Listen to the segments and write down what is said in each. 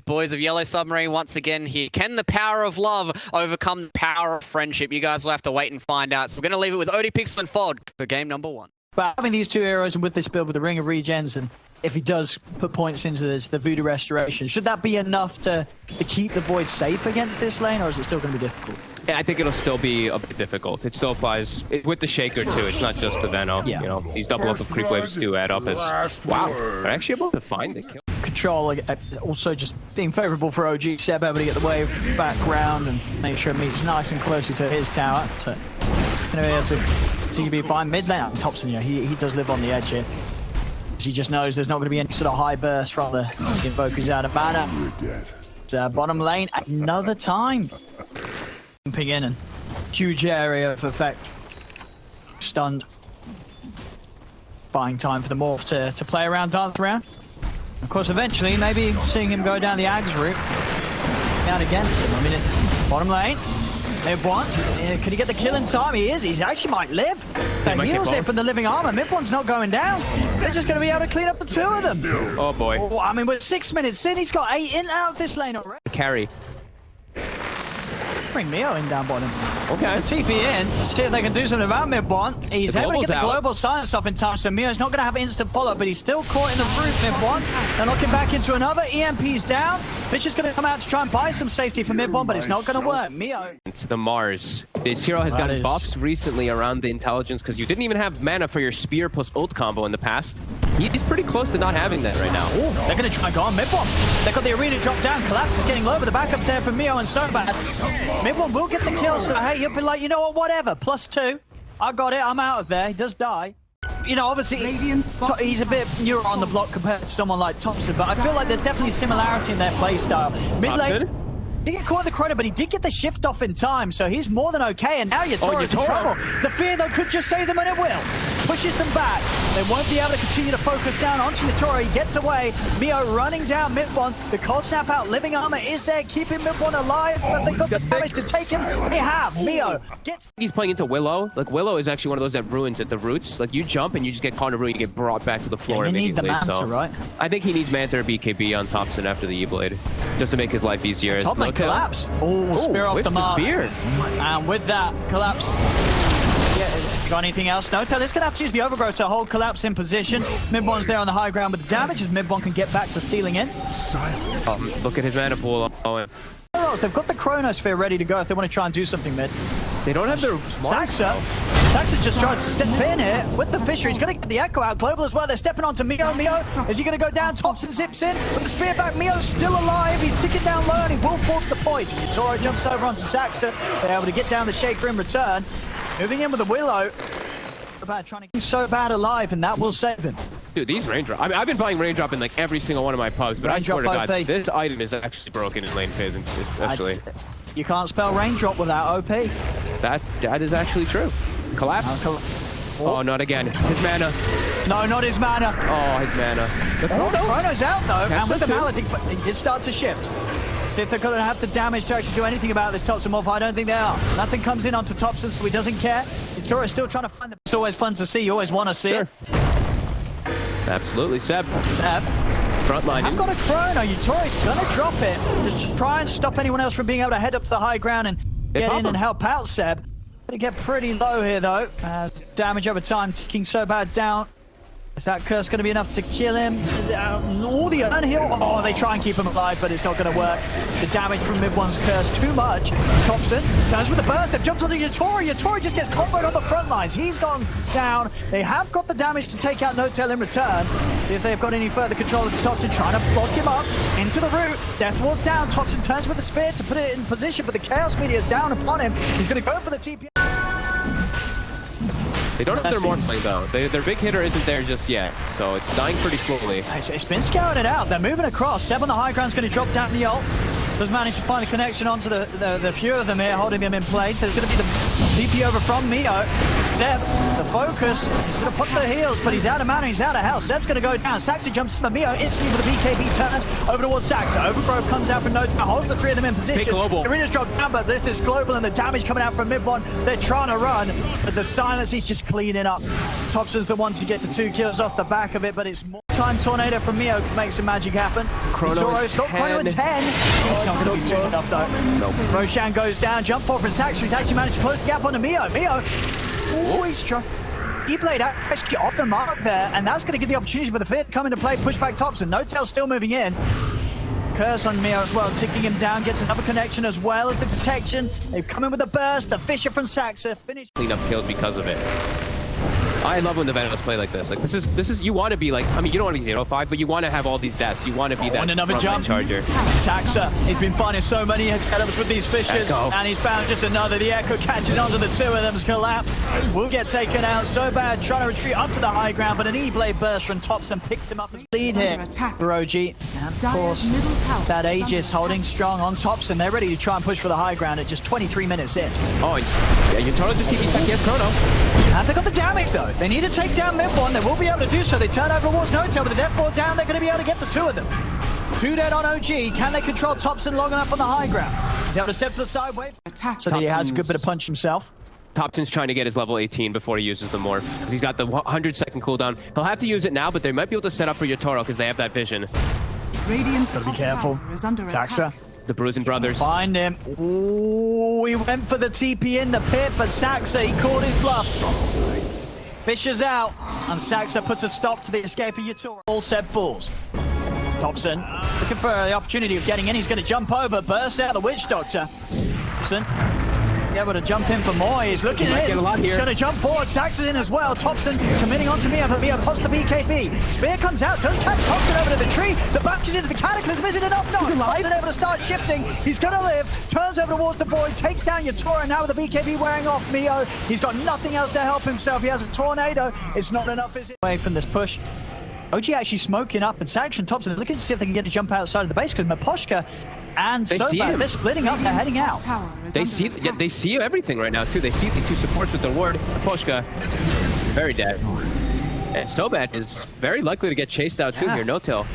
Boys of Yellow Submarine once again here. Can the power of love overcome the power of friendship? You guys will have to wait and find out. So we're going to leave it with Odie, Pixel, and Fod for game number 1. But having these two heroes and with this build with the Ring of Regens, and if he does put points into this, the Voodoo Restoration, should that be enough to keep the Void safe against this lane, or is it still going to be difficult? Yeah, I think it'll still be a bit difficult. It still applies with the Shaker too. It's not just the Venom. Yeah. You know, these double up of creep waves do add up as wow. They're actually able to find the kill. Control also just being favorable for OG. Seb able to get the wave back round and make sure it meets nice and closely to his tower. So gonna be able to TB find mid lane. Thompson, yeah, he does live on the edge here. He just knows there's not going to be any sort of high burst from the Invokers out of mana. Bottom lane another time. Jumping in and huge area of effect. Stunned. Buying time for the Morph to play around, dance around. Of course, eventually, maybe seeing him go down the Ags route. Down against him. I mean, bottom lane. Mid-one. Could he get the kill in time? He is. He actually might live. The heals it from the living armor. Mid-one's not going down. They're just going to be able to clean up the two of them. Oh, boy. Oh, I mean, we're 6 minutes in. He's got 8 in out of this lane already. Carry. Bring Mio in down bottom. Okay. TP in. See if they can do something about mid-one. He's able to get the global silence off in time, so Mio's not going to have instant follow-up, but he's still caught in the roof, mid-one. They're knocking back into another. EMP's down. Fish is going to come out to try and buy some safety for mid-one, but it's not going to work. Mio. It's the Mars. This hero has gotten buffs recently around the intelligence because you didn't even have mana for your spear plus ult combo in the past. He's pretty close to not having that right now. Ooh, they're going to try and go on mid-one. They've got the arena drop down. Collapse is getting low, but the backup's there for Mio and so bad. Mid-one will get the kill, so hey, he'll be like, you know what, whatever. +2. I got it. I'm out of there. He does die. You know, obviously, he's a bit newer on the block compared to someone like Thompson, but I feel like there's definitely similarity in their playstyle. Mid lane, he didn't get caught in the chrono, but he did get the shift off in time, so he's more than okay, and now Yatoro's in trouble. The fear, though, could just save them, and it will. Pushes them back. They won't be able to continue to focus down onto Yatoro. He gets away. Mio running down mid-one. The cold snap out. Living armor is there, keeping mid-one alive, but they got the damage to take him. They have. Mio gets... He's playing into Willow. Like, Willow is actually one of those that ruins at the roots. Like, you jump and you just get caught in a ruin, you get brought back to the floor immediately. You need the Manta, so right? I think he needs Manta or BKB on Thompson after the E-Blade, just to make his life easier. Top lane collapse. Oh, spear off the mark. And with that, collapse. Yeah, you got anything else? No, Taylor's going to have to use the Overgrowth to hold Collapse in position. Mid-one's there on the high ground with the damage as mid-one can get back to stealing in. Look at his mana pool. They've got the Chronosphere ready to go if they want to try and do something mid. They don't have their... Saxa just tried to step in here with the Fisher. He's going to get the Echo out. Global as well. They're stepping onto Mio. Mio, is he going to go down? Thompson zips in with the spear back. Mio's still alive. He's ticking down low and he will force the poison. Yatoro jumps over onto Saxa. They're able to get down the Shaker in return. Moving in with the Willow. About trying to get so bad alive, and that will save him. Dude, these Raindrop. I mean, I've been buying Raindrop in like every single one of my pubs, but I swear to God, this item is actually broken in lane phase, especially. You can't spell Raindrop without OP. That is actually true. Collapse. Oh, not again. His mana. No, not his mana. Oh, his mana. Chrono's out though, and with the Maledict, but he did start to shift. See if they're going to have the damage to actually do anything about this Thompson Morph. I don't think they are. Nothing comes in onto Thompson, so he doesn't care. Yatoro's still trying to find the... It's always fun to see. You always want to see it. Absolutely. Seb. Frontline. I've got a Chrono. Yatoro's going to drop it. Just try and stop anyone else from being able to head up to the high ground and get in and help out Seb. Gonna get pretty low here though. Damage over time, ticking so bad down. Is that curse going to be enough to kill him? Is it all the unheal? Oh, they try and keep him alive, but it's not going to work. The damage from mid-one's curse too much. Thompson turns with the burst. They've jumped onto Yatoro. Yatoro just gets comboed on the front lines. He's gone down. They have got the damage to take out No-Tail in return. See if they've got any further control of Thompson, trying to block him up into the root. Death Ward's down. Thompson turns with the spear to put it in position, but the Chaos Meteor is down upon him. He's going to go for the TP. They don't have their Morphling though. Their big hitter isn't there just yet, so it's dying pretty slowly. It's been scouted out. They're moving across. Seb on the high ground's going to drop down the ult. Does manage to find a connection onto the few of them here, holding them in place. There's going to be the DP over from Mio. Seb, the focus, he's going to put the heals, but he's out of mana, he's out of health. Seb's going to go down. Saxa jumps to the Mio, instantly with the BKB turns over towards Saxa. Overgrowth comes out from No, holds the three of them in position. Global. Arena's dropped down, but this global and the damage coming out from mid-one. They're trying to run, but the silence, he's just cleaning up. Thompson's the one to get the 2 kills off the back of it, but it's more... Time tornado from Mio makes some magic happen. Chrono's got Chrono at 10. It's not going to be too enough though. Nope. Roshan goes down, jump forward from Saxo. He's actually managed to close the gap onto Mio. Mio, he's trying. E-Blade actually off the mark there, and that's going to give the opportunity for the Fit come into play, push back Thompson. No-Tail still moving in. Curse on Mio as well, ticking him down, gets another connection as well as the detection. They've come in with a burst, the Fisher from Saxo finish. Clean up kills because of it. I love when the Venomous play like this. Like this is you want to be like, I mean, you don't want to be 0-5, but you want to have all these deaths. You want to be that another jump charger. Saxo, he's been finding so many setups with these Fishers, and he's found just another. The Echo catching onto the two of them's collapse. Will get taken out. So bad, trying to retreat up to the high ground, but an E-Blade burst from Thompson picks him up. Lead here for OG, and of course, that Aegis holding strong on Thompson. They're ready to try and push for the high ground at just 23 minutes in. Oh, yeah, Yutaro just keeping back. Yes, Chrono. And they got the damage though. They need to take down mid one. They will be able to do so. They turn over towards No-Tail, but the death ball down. They're going to be able to get the two of them. 2 dead on OG. Can they control Thompson long enough on the high ground? He's able to step to the side, wait. So that he has a good bit of punch himself. Thompson's trying to get his level 18 before he uses the morph, because he's got the 100-second cooldown. He'll have to use it now, but they might be able to set up for Yutaro because they have that vision. Gotta be careful. Saxo. The Bruising Brothers. Find him. Ooh, he went for the TP in the pit, but Saxo, he called his bluff. Fisher's out, and Saxo puts a stop to the escape of Yutaro. All set falls. Thompson looking for the opportunity of getting in. He's going to jump over, burst out the Witch Doctor. Thompson able to jump in for more. He's looking in. He's going to jump forward. Saxo's in as well. Thompson committing onto Mio, but Mio pops the BKB. Spear comes out, does catch Thompson over to the tree. The bashes into the Cataclysm. Is it enough? No. Thompson able to start shifting. He's going to live. Turns over towards the Void. Takes down Yutaro. Now with the BKB wearing off Mio. He's got nothing else to help himself. He has a tornado. It's not enough, is it? Away from this push. OG actually smoking up, and Saxo and Thompson, they're looking to see if they can get a jump outside of the base, because Maposhka and Sobad, they're splitting up, they're heading out. They see everything right now, too. They see these two supports with their ward. Maposhka, very dead. And Sobad is very likely to get chased out, too, here. No-Tail.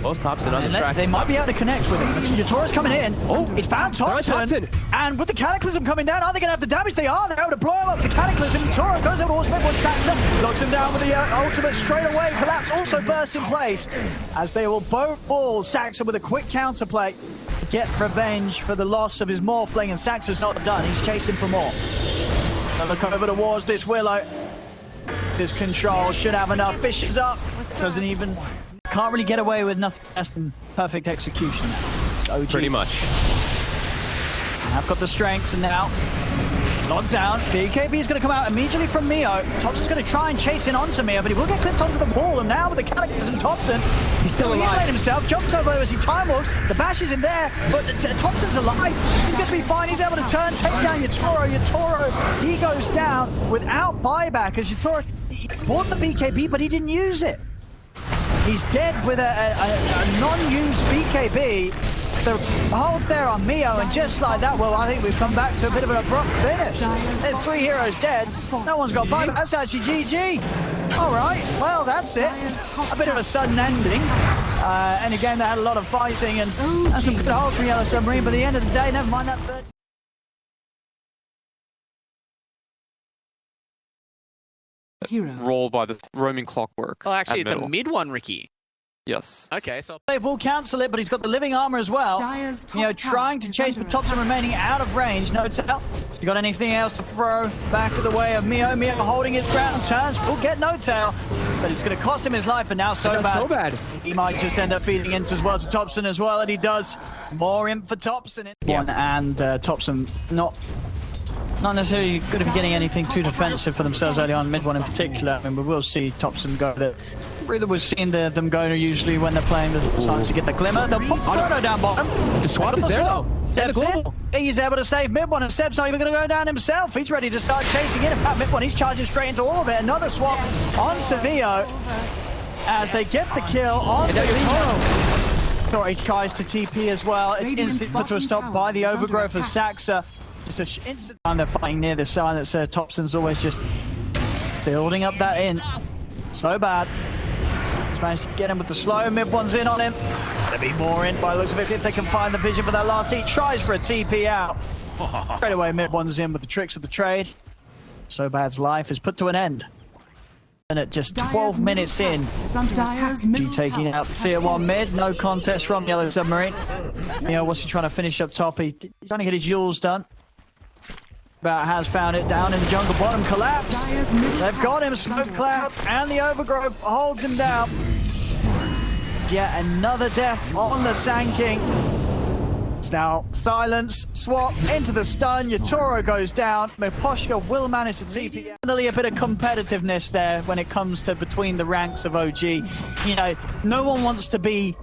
Both Thompson on the track. They might be able to connect with him. Yutoro's coming in. Oh, he's found Thompson. And with the Cataclysm coming down, are they going to have the damage? They are. They're able to blow him up with the Cataclysm. Yutoro goes over towards mid-one. Saxo locks him down with the ultimate straight away. Collapse also bursts in place as they will both fall. Saxo with a quick counterplay to get revenge for the loss of his Morphling, and Saxo's not done. He's chasing for more. Now look over towards this Willow. This control should have enough. Fishes up. Doesn't even... Can't really get away with nothing less than perfect execution. OG. Pretty much. I've got the strengths, and now locked down. BKB is going to come out immediately from Mio. Thompson's going to try and chase in onto Mio, but he will get clipped onto the wall. And now with the Cataclysm, Thompson, he's still alive. Himself jumps over as he time walks. The bash is in there, but Thompson's alive. He's going to be fine. He's able to turn, take down Yutaro. Yutaro, he goes down without buyback as Yutaro he bought the BKB, but he didn't use it. He's dead with a non-used BKB. The hold there on Mio, and just like that, well, I think we've come back to a bit of an abrupt finish. There's 3 heroes dead. No one's got buyback. That's actually GG. All right, well, that's it. A bit of a sudden ending. And again, they had a lot of fighting and some good holds from Yellow Submarine, but at the end of the day, never mind that 30. Roll by the roaming clockwork. Oh, actually, it's a mid one, Ricky. Yes. Okay, so They will cancel it, but he's got the living armor as well. Trying to chase, but Thompson remaining out of range. No-Tail. Has he got anything else to throw back of the way of Mio? Mio holding his ground, turns, will get No-Tail, but it's going to cost him his life, and now Sobad. He might just end up feeding into as well to Thompson as well, and he does. More in for Thompson. And Thompson not necessarily going to be getting anything too defensive for themselves early on, mid one in particular. I mean, we will see Thompson go there. Really, we've seen them go usually when they're playing the Silence to get the Glimmer. They'll pop Chrono down bottom. The swap is there though. Seb's in. He's able to save mid one, and Seb's not even going to go down himself. He's ready to start chasing in. In fact, mid one, he's charging straight into all of it. Another swap onto Mio as they get the kill on Mio. Sorry, he tries to TP as well. It's instantly put to a stop by the overgrowth of Saxo. Just an instant time they're fighting near the silence. Thompson's always just building up that in. So bad. He's managed to get him with the slow. Mid one's in on him. There'll be more in by the looks of it if they can find the vision for that last. He tries for a TP out. Straight away, mid one's in with the tricks of the trade. So bad's life is put to an end. And at just 12 minutes in, G taking out the tier 1 mid. No contest from Yellow Submarine. You know, what's he trying to finish up top? He's trying to get his Yules done. But has found it down in the jungle bottom. Collapse. They've got him. Smoke cloud and the overgrowth holds him down. Yet another death on the Sand King. Now, silence, swap into the stun, Yatoro goes down, Miposhka will manage to TP. Finally, a bit of competitiveness there when it comes to between the ranks of OG. You know, no one wants to be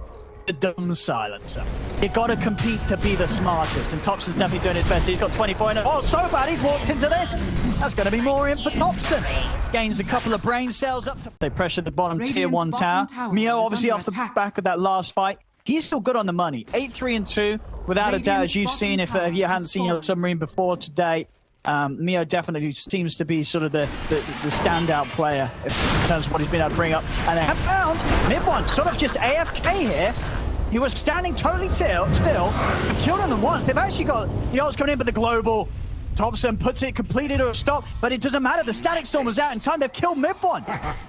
the dumb silencer. You gotta compete to be the smartest, and Thompson's definitely doing his best. He's got 24 in it. Oh, so bad, he's walked into this. That's gonna be more in for Thompson. Gains a couple of brain cells up to... They pressure the bottom tier 1 tower. Mio, obviously, off the back of that last fight. He's still good on the money. 8-3-2, without a doubt, as you've seen, if you hadn't seen your Submarine before today. Mio definitely seems to be sort of the standout player in terms of what he's been able to bring up. And they have found mid-one, sort of just AFK here. He was standing totally still, and killed on them once. They've actually got Yo's coming in with the global. Thompson puts it completely to a stop, but it doesn't matter. The Static Storm was out in time. They've killed mid-one.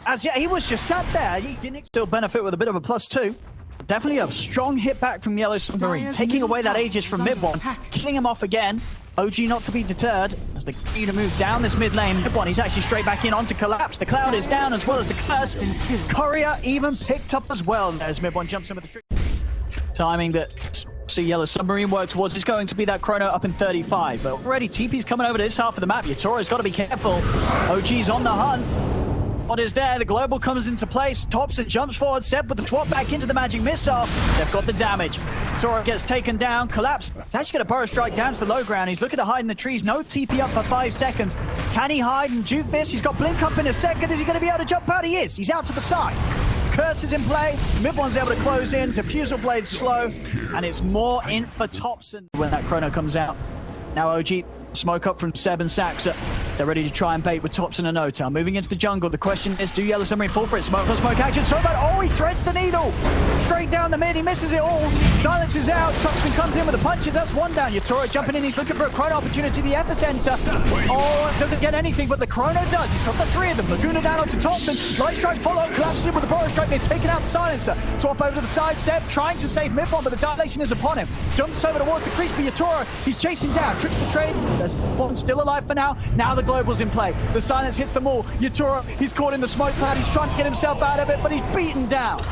As yet, he was just sat there. He didn't still benefit with a bit of a +2. Definitely a strong hit back from Yellow Submarine, taking away that Aegis from mid-one, killing him off again. OG not to be deterred as they continue to move down this mid lane. Mid-one, he's actually straight back in onto Collapse. The Cloud is down as well as the Curse. Courier even picked up as well as mid-one jumps in with the trick. Timing that see Yellow Submarine work towards is going to be that Chrono up in 35. But already TP's coming over to this half of the map. Yatoro's got to be careful. OG's on the hunt. What is there? The global comes into place. Thompson jumps forward. Seb with the swap back into the magic missile. They've got the damage. Toro gets taken down. Collapse. He's actually going to burrow strike down to the low ground. He's looking to hide in the trees. No TP up for 5 seconds. Can he hide and juke this? He's got blink up in a second. Is he going to be able to jump out? He is. He's out to the side. Curse is in play. Mid-one's able to close in. Diffusal Blade's slow. And it's more in for Thompson when that Chrono comes out. Now OG smoke up from Seb and Saxa. They're ready to try and bait with Thompson and Ota. Moving into the jungle. The question is, do Yellow Submarine fall for it? Smoke on smoke action. So bad. Oh, he threads the needle. Straight down the mid. He misses it all. Silence is out. Thompson comes in with the punches. That's one down. Yatoro jumping in. He's looking for a Chrono opportunity. The epicenter. Oh, it doesn't get anything, but the Chrono does. He's got the 3 of them. Laguna down onto Thompson. Light strike follow. Collapses in with the Burrow strike. They've taken out the silencer. Swap over to the side. Seb trying to save mid-one, but the dilation is upon him. Jumps over towards the creep for Yatoro. He's chasing down. Tricks the trade. There's one still alive for now. Now the global's in play. The silence hits them all. Yatoro, he's caught in the smoke cloud. He's trying to get himself out of it, but he's beaten down.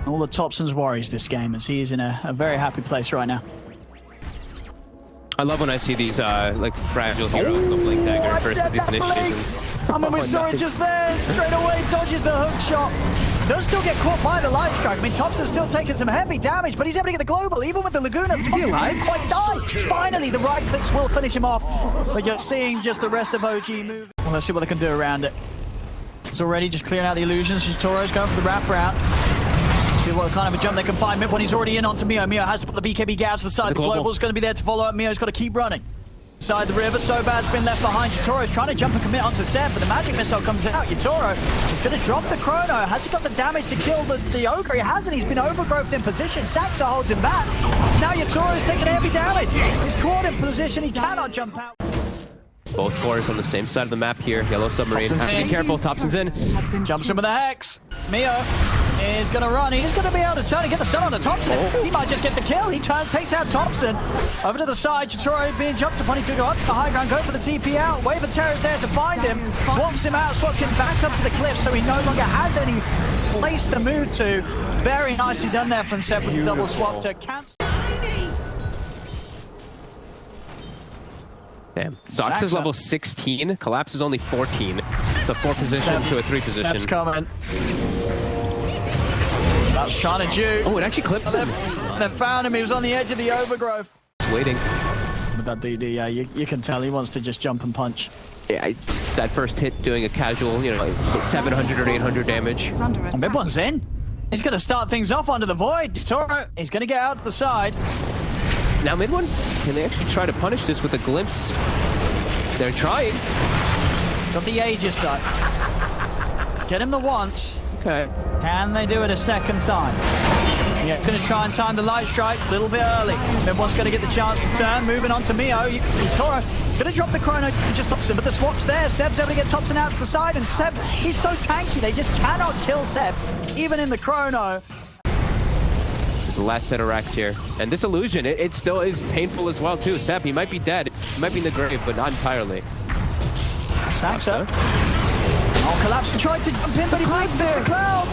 All the Thompson's worries this game, as he is in a very happy place right now. I love when I see these like fragile heroes, the blink dagger versus these initiations. I mean, we saw it just there. Straight away dodges the hook shot. Does still get caught by the light strike. I mean, Thompson's still taking some heavy damage, but he's able to get the global, even with the Laguna. Is he alive? Quite die. Finally, the right clicks will finish him off. But you're seeing just the rest of OG move. Well, let's see what they can do around it. It's already just clearing out the illusions. Toro's going for the wraparound. See what kind of a jump they can find. Mid-one, he's already in onto Mio. Mio has to put the BKB out to the side. The global's going to be there to follow up. Mio's got to keep running. Side the river, Sobad's been left behind. Yatoro's trying to jump and commit onto Seb, but the magic missile comes out. Yatoro is going to drop the Chrono. Has he got the damage to kill the Ogre? He hasn't. He's been overgrowthed in position. Saxa holds him back. Now Yatoro's taking heavy damage. He's caught in position. He cannot jump out. Both cores on the same side of the map here. Yellow Submarine. Be careful. Thompson's in. Jumps in with a Hex. Mio is going to run. He's going to be able to turn and get the stun on the Thompson. He might just get the kill. He turns, takes out Thompson. Over to the side. Yatoro being jumped upon. He's going to go up to the high ground, go for the TP out. Wave of Terror is there to find him. Swamps him out, swats him back up to the cliff, so he no longer has any place to move to. Very nicely done there from Seb with the double swap to cancel. Damn. Zox is level 16. Collapse is only 14. It's a 4 position to a 3 position. Seb's coming. That's trying to juke. Oh, it actually clips him. They found him. He was on the edge of the overgrowth. He's waiting. With that DD, yeah, you can tell he wants to just jump and punch. Yeah, that first hit doing a casual, you know, like 700 or 800 damage. Mid-one's in. He's going to start things off under the void. Toro, he's going to get out to the side. Now mid-one, can they actually try to punish this with a glimpse? They're trying. Got the Aegis though. Get him the once. Okay. Can they do it a second time? Yeah, gonna try and time the light strike a little bit early. Everyone's gonna get the chance to turn. Moving on to Mio. Toro gonna drop the chrono, just Thompson, but the swap's there. Seb's able to get Thompson out to the side, and Seb, he's so tanky. They just cannot kill Seb, even in the chrono. It's the last set of racks here. And this illusion, it still is painful as well, too. Seb, he might be dead. He might be in the grave, but not entirely. Saxo. Oh, Collapse tried to jump in, but he breaks the cloud.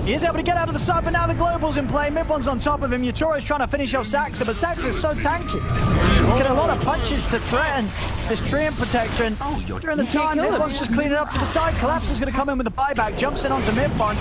He is able to get out of the side, but now the Global's in play. Mid-one's on top of him. Yatoro's trying to finish off Saxo, but Saxo's so tanky. Get a lot of punches to threaten this Treant protection. During the time, Mid-one's just cleaning up to the side. Collapse is going to come in with a buyback. Jumps in onto Mid-one.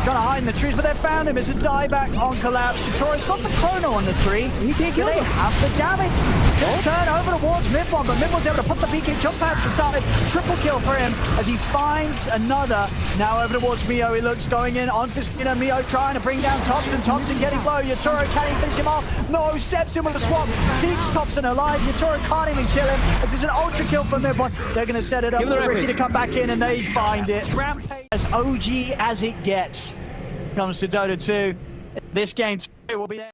Trying to hide in the trees, but they found him. It's a dieback on Collapse. Yatoro's got the chrono on the tree. He can't kill him. They have the damage. It's going to turn over towards Mid-one, but Mid-one's able to put the BK jump pad to the side. Triple kill for him as he finds another. Now over towards Mio. He looks going in on Christina. Mio trying to bring down Thompson. Thompson getting low. Yatoro can he finish him off? No, Seb's in with a swap. Keeps Thompson alive. Yatoro can't even kill him. This is an ultra kill for Mid-one. They're going to set it up for Ricky to come back in, and they find it. Rampage as OG as it gets. Comes to Dota 2. This game 2 will be there.